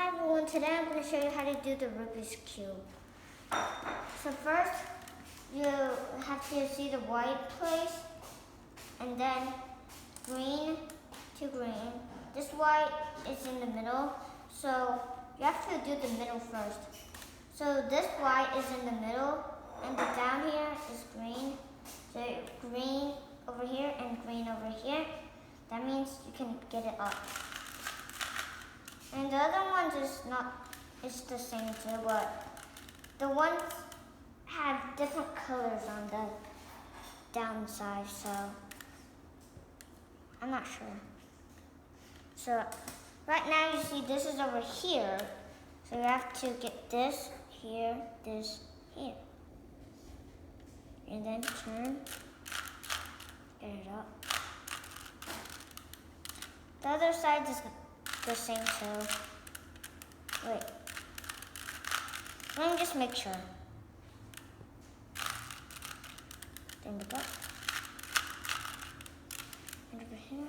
Hi everyone, today I'm going to show you how to do the Rubik's Cube. So first, you have to see the white place, and then green to green. This white is in the middle, so you have to do the middle first. So this white is in the middle, and the down here is green. So green over here and green over here. That means you can get it up. And the other ones is not, it's the same too, but the ones have different colors on the downside, so I'm not sure. So right now you see this is over here, so you have to get this here, and then turn, get it up. The other side is the same too. Wait. Let me just make sure. Then the butt. And over here.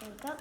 There we go.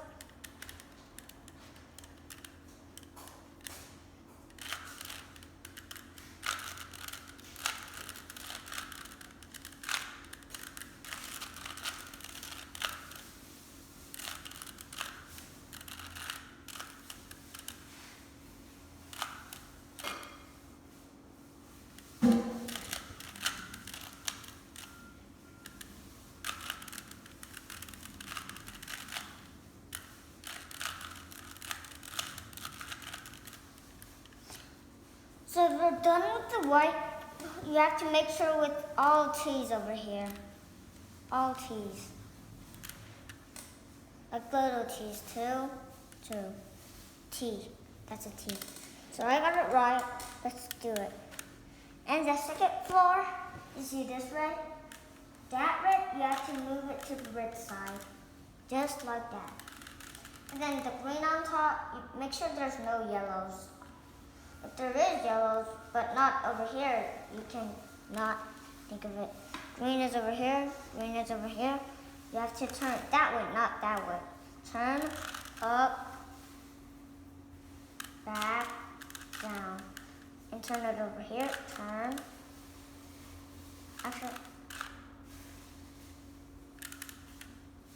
So if we're done with the white, you have to make sure with all T's over here. All T's. Like little T's, two. T, that's a T. So I got it right, let's do it. And the second floor, you see this red? That red, you have to move it to the red side, just like that. And then the green on top, you make sure there's no yellows. If there is yellows, but not over here, you can not think of it. Green is over here, green is over here. You have to turn it that way, not that way. Turn up, back, down. And turn it over here, turn. Actually,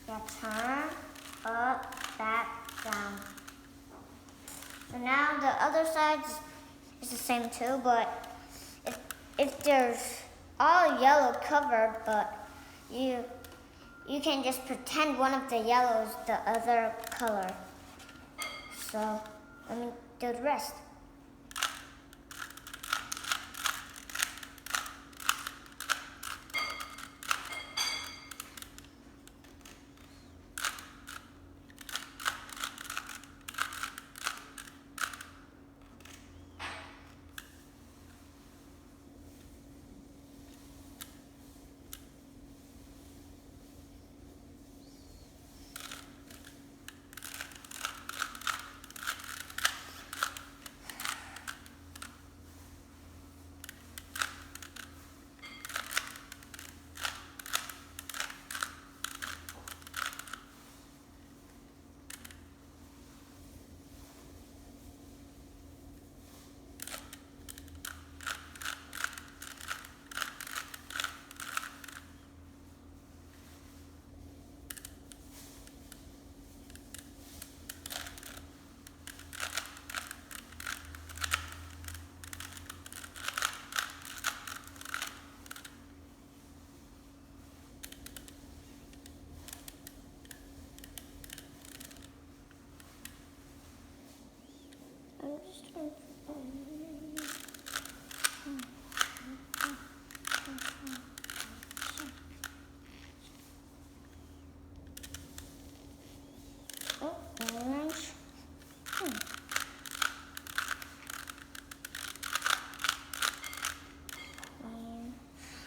yeah, turn, up, back, down. So now the other side is the same too, but if there's all yellow covered, but you can just pretend one of the yellows the other color. So let me do the rest.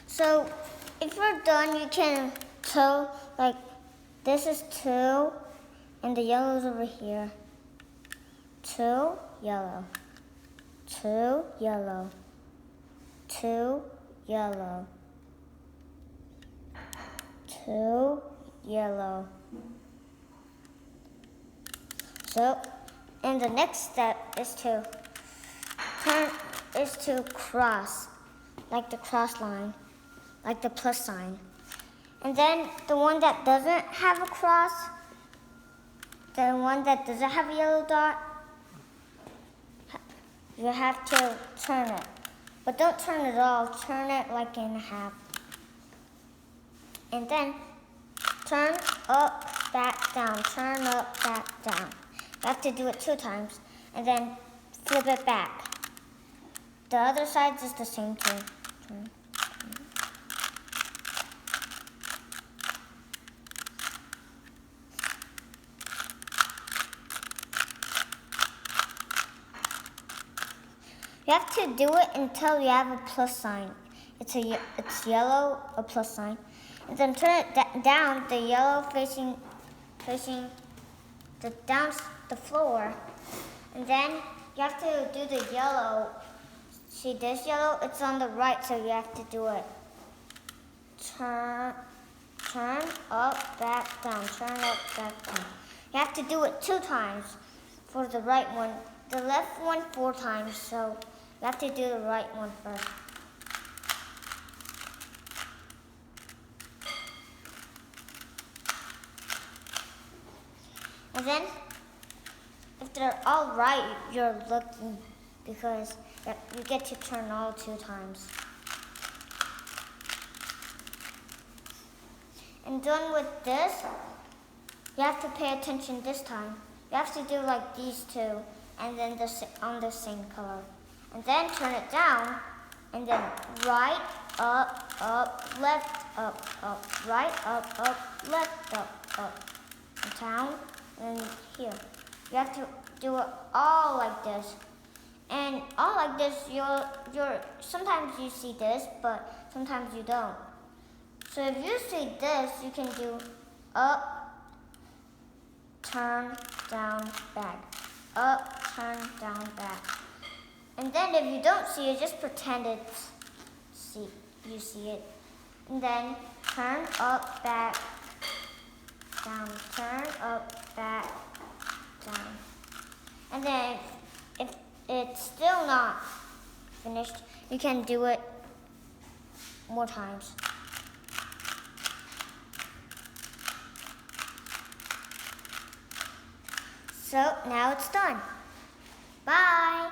So if we're done, you can tell, like, this is 2, and the yellow's over here. 2, yellow. 2, yellow. 2, yellow, 2 yellow. So, and the next step is to cross, like the cross line, like the plus sign. And then the one that doesn't have a cross, the one that doesn't have a yellow dot, you have to turn it. But don't turn it all, turn it like in half. And then turn up, back, down, turn up, back, down. You have to do it 2 times, and then flip it back. The other side is the same thing. Turn. You have to do it until you have a plus sign. It's yellow, a plus sign. And then turn it down, the yellow facing the floor. And then you have to do the yellow. See this yellow? It's on the right, so you have to do it. Turn up, back, down, turn up, back, down. You have to do it 2 times for the right one. The left one 4 times, so you have to do the right one first. And then, if they're all right, you're lucky because you get to turn all 2 times. And done with this, you have to pay attention this time. You have to do like these 2, and then on the same color. And then turn it down, and then right, up, left, up, right, up, left, up, and down, and here. You have to do it all like this. And all like this, sometimes you see this, but sometimes you don't. So if you see this, you can do up, turn, down, back. Up, turn, down, back. And then if you don't see it, just pretend you see it. And then turn up, back, down, turn up, back, down. And then if it's still not finished, you can do it more times. So now it's done. Bye.